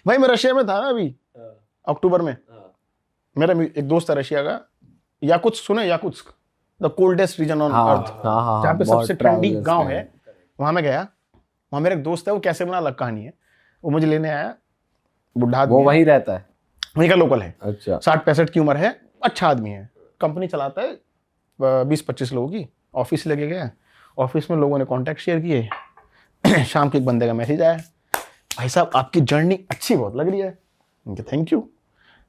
भाई मैं रशिया में था ना अभी अक्टूबर में। मेरा एक दोस्त है रशिया का, याकुत्स्क सुने? Yakutsk, the coldest region on earth, जहाँ पे सबसे ठंडी गांव है, वहां मैं गया। वहां मेरा एक दोस्त है, वो कैसे बना अलग कहानी है। वो मुझे लेने आया, बुढ़ा आदमी, वो वहीं रहता है, वहीं का लोकल है। अच्छा। 60-65 की उम्र है, अच्छा आदमी है, कंपनी चलाता है 20-25 लोगों की, ऑफिस लेके गया। ऑफिस में लोगों ने कॉन्टैक्ट शेयर किए। शाम को एक बंदे का मैसेज आया, भाई साहब आपकी जर्नी अच्छी बहुत लग रही है। उनके थैंक यू,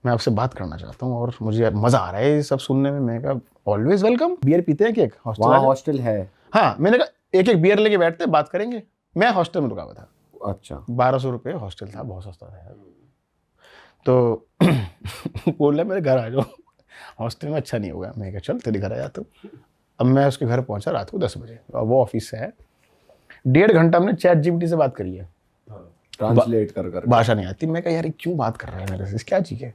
मैं आपसे बात करना चाहता हूँ और मुझे मजा आ रहा है ये सब सुनने में। मैंने कहा ऑलवेज वेलकम, बियर पीते हैं कि एक हॉस्टल है? हाँ, मैंने कहा एक एक बियर लेके बैठते हैं, बात करेंगे। मैं हॉस्टल में रुका हुआ था। अच्छा। 1200 रुपये हॉस्टल था, बहुत सस्ता था यार। तो बोल रहा मेरे घर आ जाओ, हॉस्टल में अच्छा नहीं होगा। मैं कहा चल तेरे घर आ जाता हूँ। अब मैं उसके घर पहुंचा रात को 10 बजे, और वो ऑफिस से है। 1.5 घंटा हमने चैट जीपीटी से बात करी है, ट्रांसलेट कर भाषा नहीं आती। मैं कहा यार क्यों बात कर रहा है मेरे से, क्या चीज़ है।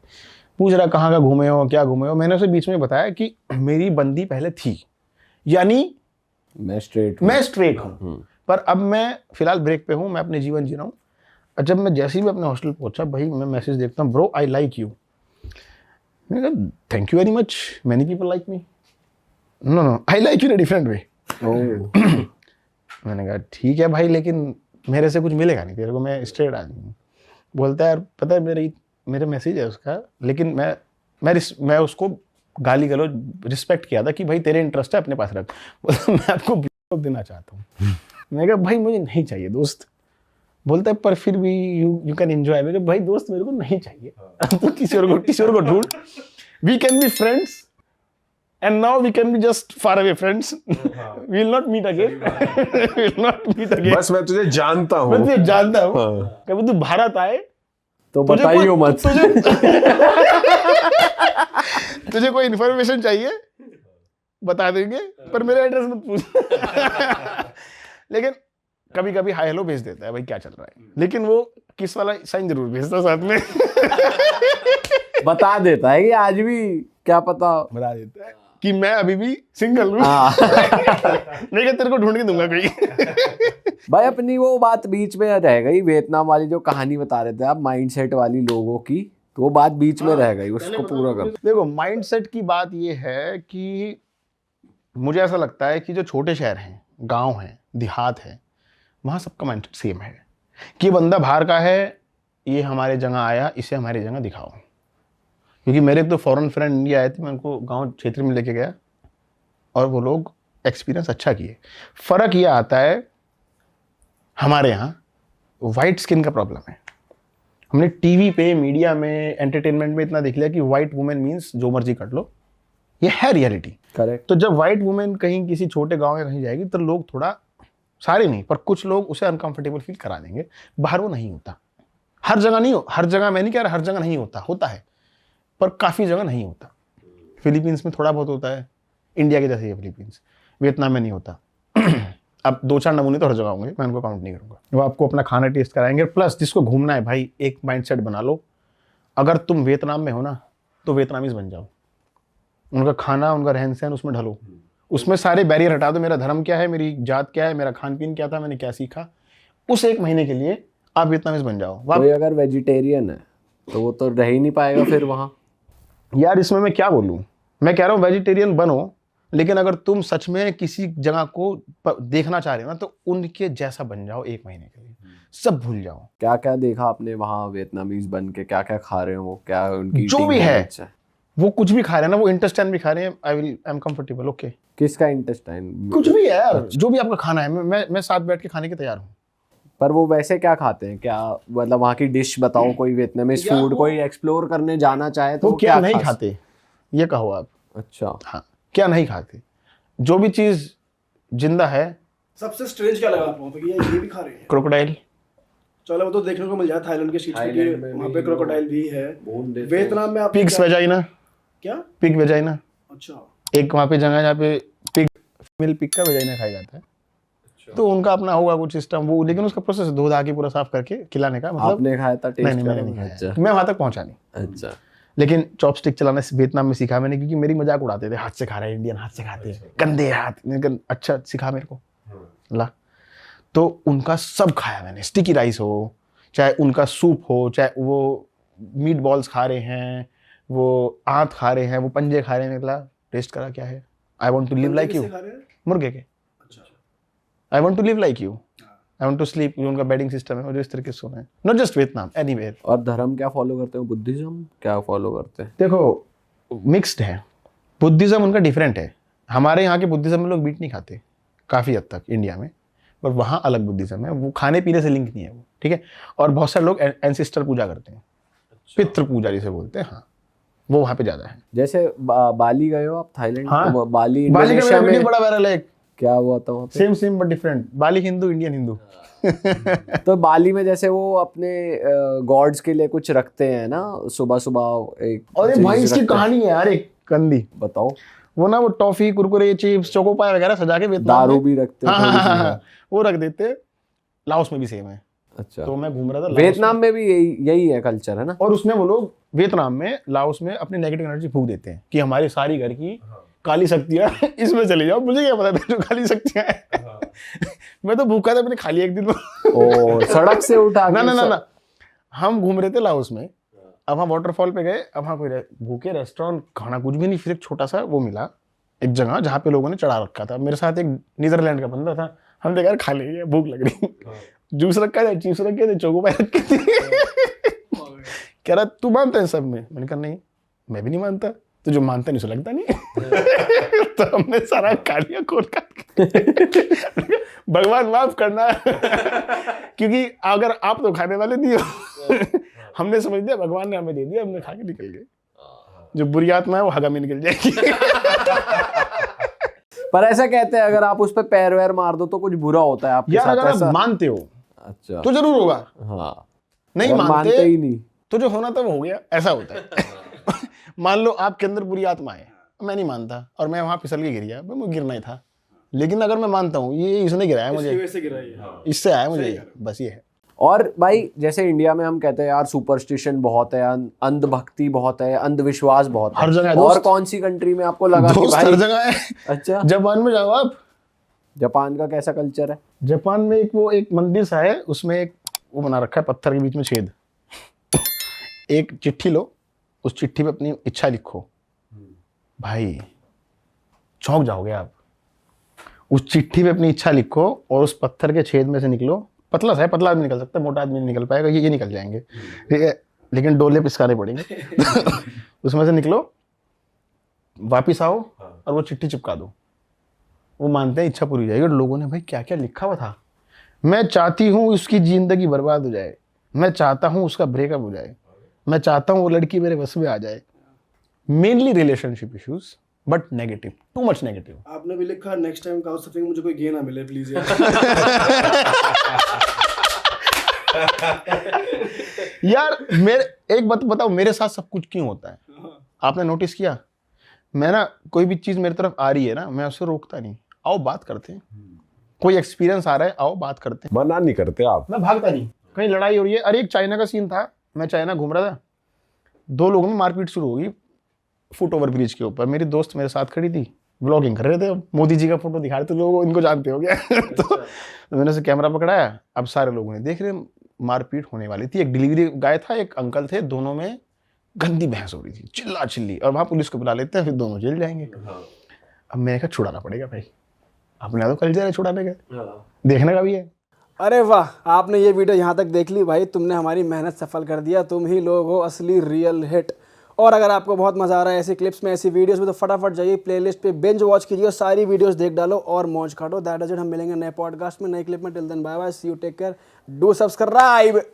पूछ रहा कहाँ का घूमे हो, क्या घूमे हो। मैंने उसे बीच में बताया कि मेरी बंदी पहले थी, यानी मैं स्ट्रेट हूँ, पर अब मैं फिलहाल ब्रेक पे हूँ, मैं अपने जीवन जी रहा हूँ। जब मैं जैसे ही अपने हॉस्टल पहुंचा, भाई मैं मैसेज देखता हूँ, ब्रो आई लाइक यू। मैंने कहा thank you very much, many people like me. No I like you in a different way. मैंने कहा ठीक है भाई, लेकिन मेरे से कुछ मिलेगा नहीं तेरे को, मैं स्ट्रेट आदमी हूँ। बोलता है यार पता है मेरे मैसेज है उसका, लेकिन मैं उसको गाली गलौज रिस्पेक्ट किया था कि भाई तेरे इंटरेस्ट है अपने पास रख। बोलता मैं आपको ब्लॉक देना चाहता हूँ। मैंने कहा भाई मुझे नहीं चाहिए दोस्त। बोलता है पर फिर भी यू कैन एंजॉय। मैंने कहा भाई दोस्त मेरे को नहीं चाहिए, तो किसी और को ढूंढ। We can be friends and now we can be just far away friends. We will not meet again. We will not meet again. बस मैं तुझे जानता हूँ, मैं तुझे जानता हूँ। कभी तू भारत आए तो बताइयो मत। तुझे कोई इन्फॉर्मेशन चाहिए बता देंगे, पर मेरा एड्रेस मत पूछ। लेकिन कभी कभी हाय हेलो भेज देता है, भाई क्या चल रहा है, लेकिन वो किस वाला साइन जरूर भेजता साथ में। बता देता है कि आज भी क्या पता, बता देता है कि मैं अभी भी सिंगल हूँ। नहीं तेरे को ढूंढ के दूंगा कोई। भाई अपनी वो बात बीच में रह गई, वियतनाम वाली जो कहानी बता रहे थे आप माइंडसेट वाली लोगों की, तो वो बात बीच में रह गई, उसको पूरा कर। देखो माइंडसेट की बात ये है कि मुझे ऐसा लगता है कि जो छोटे शहर हैं, गांव हैं, देहात है, वहाँ सबका माइंडसेट सेम है कि बंदा बाहर का है, ये हमारे जगह आया, इसे हमारी जगह दिखाओ। क्योंकि मेरे तो फॉरेन फ्रेंड इंडिया आए थे, मैं उनको गांव क्षेत्र में लेके गया और वो लोग एक्सपीरियंस अच्छा किए। फ़र्क ये आता है हमारे यहाँ वाइट स्किन का प्रॉब्लम है। हमने टीवी पे, मीडिया में, एंटरटेनमेंट में इतना देख लिया कि वाइट वुमेन मीन्स जो मर्जी कर लो, ये है रियलिटी। करेक्ट। तो जब वाइट वुमेन कहीं किसी छोटे गाँव में कहीं जाएगी तो लोग थोड़ा, सारे नहीं पर कुछ लोग उसे अनकंफर्टेबल फील करा देंगे। बाहर वो नहीं होता, हर जगह नहीं हो, हर जगह मैं नहीं कह रहा हर जगह नहीं होता, होता है पर काफ़ी जगह नहीं होता। फिलीपींस में थोड़ा बहुत होता है, इंडिया के जैसे ही फिलीपींस, वियतनाम में नहीं होता। अब 2-4 नमूने तो हर जगह होंगे, मैं उनको काउंट नहीं करूँगा। वो आपको अपना खाना टेस्ट कराएंगे, प्लस जिसको घूमना है भाई एक माइंडसेट बना लो, अगर तुम वियतनाम में हो ना तो वियतनामीज बन जाओ। उनका खाना, उनका रहन सहन, उसमें ढलो, उसमें सारे बैरियर हटा दो। मेरा धर्म क्या है, मेरी जात क्या है, मेरा खान पीन क्या था, मैंने क्या सीखा, उस 1 महीने के लिए आप वियतनामीज बन जाओ। कोई अगर वेजिटेरियन है तो वो तो रह ही नहीं पाएगा फिर वहाँ। यार इसमें मैं क्या बोलूँ, मैं कह रहा हूँ वेजिटेरियन बनो, लेकिन अगर तुम सच में किसी जगह को देखना चाह रहे हो ना तो उनके जैसा बन जाओ 1 महीने के लिए, सब भूल जाओ। क्या क्या देखा आपने वहाँ वियतनामीज बन के, क्या क्या खा रहे हो वो, क्या उनकी जो भी है वो कुछ भी खा रहे हैं ना, वो इंटेस्टाइन भी खा रहे हैं, आई एम कंफर्टेबल, ओके। किसका इंटेस्टाइन? कुछ भी है यार, जो भी आपका खाना है, मैं साथ बैठ के खाने के तैयार हूँ। पर वो वैसे क्या खाते हैं, क्या मतलब वहाँ की डिश बताओ, कोई वियतनामीज फूड कोई एक्सप्लोर करने जाना चाहे तो वो क्या नहीं खाते, ये कहो आप। अच्छा हाँ, क्या नहीं खाते, जो भी चीज जिंदा है। सबसे स्ट्रेंज क्या लगा आपको कि ये भी खा रहे हैं? क्रोकोडाइल। चलो वो तो देखने को मिल जाता है थाईलैंड के स्ट्रीट पे, वहाँ पे क्रोकोडाइल भी है। वियतनाम में आप पिग्स वेजाइना। क्या? Pig vagina. अच्छा। एक वहाँ पे जगह जहाँ पे पिग, फीमेल पिग का वेजाइना खाया जाता है। तो उनका अपना होगा कुछ सिस्टम वो, लेकिन उसका प्रोसेस धो धा के पूरा साफ करके खिलाने का। मतलब आपने खाया था? टेस्ट नहीं, मैंने नहीं खाया, मैं वहां तक पहुंचा नहीं। अच्छा। लेकिन चॉपस्टिक चलाना वियतनाम में सीखा मैंने, क्योंकि मेरी मजाक उड़ाते थे, हाथ से खा रहे हैं, इंडियन हाथ से खाते हैं, गंदे हाथ। लेकिन अच्छा सिखा मेरे को ला, तो उनका सब खाया मैंने। स्टिकी राइस हो, चाहे उनका सूप हो, चाहे वो मीट बॉल्स खा रहे हैं, वो आंत खा रहे हैं, वो पंजे खा रहे हैं, निकला टेस्ट करा क्या है। I want to live like you, मुर्गे के। I want to live like you, I want to sleep, जो उनका बेडिंग सिस्टम है वो जो इस तरीके से सोना है। Not just Vietnam, anywhere. और धर्म क्या फॉलो करते हो? बुद्धिज्म क्या फॉलो करते हैं? देखो मिक्स्ड है, बुद्धिज्म उनका डिफरेंट है। हमारे यहाँ के बुद्धिज्म में लोग मीट नहीं खाते काफ़ी हद तक इंडिया में, पर वहाँ अलग बुद्धिज्म है, वो खाने पीने से लिंक नहीं है वो, ठीक है। और बहुत सारे लोग एंसेस्टर पूजा करते हैं, पितृ पूजा जिसे बोलते हैं, हाँ वो वहाँ पे ज़्यादा है। जैसे बाली गए हो आप, थाईलैंड? हाँ, तो बाली बाली का इंडोनेशिया वीडियो में बड़ा वायरल है, क्या हुआ था वहाँ पे? Same but different. Bali Hindu, Indian Hindu. तो बाली में जैसे वो अपने गॉड्स के लिए कुछ रखते हैं ना, सुबह सुबह एक और ये चीज भाई इसकी रखते हैं। कहानी है यार एक कंदी, बताओ। वो ना वो टॉफी, कुरकुरे, चिप्स, चोकोपाई वगैरह सजा के वियतनाम दारू में, भी रखते हैं हाँ, थोड़ी हाँ, सी। हाँ, वो रख देते। लाओस में भी सेम है। अच्छा, तो मैं घूम रहा था लाओस वियतनाम में भी यही है कल्चर, है ना? और उसमें वो लोग वियतनाम में, लाओस में अपनी नेगेटिव एनर्जी फूंक देते हैं कि हमारी सारी घर की काली शक्तियां इसमें चली जाओ। मुझे क्या पता था जो काली शक्तियां हैं। मैं तो भूखा था, मैंने खा लिया एक दिन। ओ, सड़क से उठा ना के ना ना ना, हम घूम रहे थे लाओस में, अब हम वाटरफॉल पे गए, अब वहाँ कोई भूखे रेस्टोरेंट, खाना कुछ भी नहीं, फिर एक छोटा सा वो मिला एक जगह जहाँ पे लोगों ने चढ़ा रखा था। मेरे साथ एक नीदरलैंड का बंदा था, हम देखा यार खा लेंगे, भूख लग रही। जूस रखा था, चिप्स रखे थे, चोकोपाई रखे थे। कह रहा तू मानता है सब में? मैंने कहा नहीं, मैं भी नहीं मानता, तो जो मानता नहीं उसे लगता नहीं। तो हमने सारा खा लिया खोल कर। भगवान माफ करना, क्योंकि अगर आप तो खाने वाले नहीं हो। हमने समझ लिया भगवान ने हमें दे दिया, हमने खा के निकल गए। जो बुरी आत्मा है वो हगा में निकल जाएगी। पर ऐसा कहते हैं अगर आप उस पे पैर वैर मार दो तो कुछ बुरा होता है आपके यार साथ, अगर ऐसा? आप मानते हो अच्छा, तो जरूर होगा, हाँ। नहीं अगर मानते ही नहीं तो जो होना था वो हो गया, ऐसा होता है। मान लो आपके अंदर बुरी आत्मा है, मैं नहीं मानता और मैं वहां फिसल के गिर गया, मुझे गिरना ही था, लेकिन अगर मैं मानता हूँ ये इसने गिराया मुझे, इससे आया मुझे, बस ये है। और भाई जैसे इंडिया में हम कहते हैं यार सुपरस्टिशन बहुत है, अंधभक्ति बहुत है, अंधविश्वास बहुत है, हर जगह है और दोस्त। कौन सी कंट्री में आपको लगा कि दोस्त भाई? हर जगह है। अच्छा, जापान में जाओ आप, जापान का कैसा कल्चर है? जापान में एक मंदिर सा है, उसमें एक वो बना रखा है पत्थर के बीच में छेद। एक चिट्ठी लो, उस चिट्ठी पे अपनी इच्छा लिखो, भाई चौंक जाओगे आप। उस चिट्ठी पे अपनी इच्छा लिखो और उस पत्थर के छेद में से निकलो। पतला सा है, पतला आदमी निकल सकता है, मोटा आदमी नहीं निकल पाएगा, ये निकल जाएंगे, ठीक है, लेकिन डोले पिसकाने पड़ेंगे। उसमें से निकलो, वापिस आओ और वो चिट्ठी चिपका दो। वो मानते हैं इच्छा पूरी हो जाएगी। और लोगों ने भाई क्या क्या लिखा हुआ था, मैं चाहती हूँ उसकी जिंदगी बर्बाद हो जाए, मैं चाहता हूँ उसका ब्रेकअप हो जाए, मैं चाहता हूँ वो लड़की मेरे बस में आ जाए। Mainly relationship issues, but negative, too much negative. आपने भी लिखा नेक्स्ट टाइम काउच सर्फिंग मुझे कोई गे ना मिले प्लीज यार। यार मेरे एक बात बताओ, मेरे साथ सब कुछ क्यों होता है? आपने नोटिस किया, मैं ना कोई भी चीज मेरी तरफ आ रही है ना, मैं उसे रोकता नहीं, आओ बात करते हैं। कोई एक्सपीरियंस आ रहा है, आओ बात करते हैं। मना नहीं करते आप? मैं भागता नहीं। कहीं लड़ाई हो रही है, अरे एक चाइना का सीन था, मैं चाइना घूम रहा था, दो लोगों में मारपीट शुरू हो गई फुट ओवर ब्रिज के ऊपर। मेरी दोस्त मेरे साथ खड़ी थी, व्लॉगिंग कर रहे थे, मोदी जी का फोटो दिखा रहे थे, लोग इनको जानते हो गया। तो मैंने उसे कैमरा पकड़ाया, अब सारे लोगों ने देख रहे, मारपीट होने वाली थी। एक डिलीवरी गाय था, एक अंकल थे, दोनों में गंदी बहस हो रही थी, चिल्ला चिल्ली, और वहाँ पुलिस को बुला लेते हैं, फिर दोनों जेल जाएंगे। अब मैंने कहा छुड़ाना पड़ेगा भाई, अपने तो कल्चर है छुड़ाने का, देखने का भी है। अरे वाह, आपने ये वीडियो यहाँ तक देख ली भाई, तुमने हमारी मेहनत सफल कर दिया, तुम ही लोग हो असली रियल हिट। और अगर आपको बहुत मजा आ रहा है ऐसी क्लिप्स में, ऐसी वीडियोस में, तो फटाफट जाइए प्लेलिस्ट पे बिंज वॉच कीजिए, सारी वीडियोस देख डालो और मौज काटो। दैट इज इट, हम मिलेंगे नए पॉडकास्ट में, नए क्लिप में। Till then bye bye, see you, take care, do subscribe.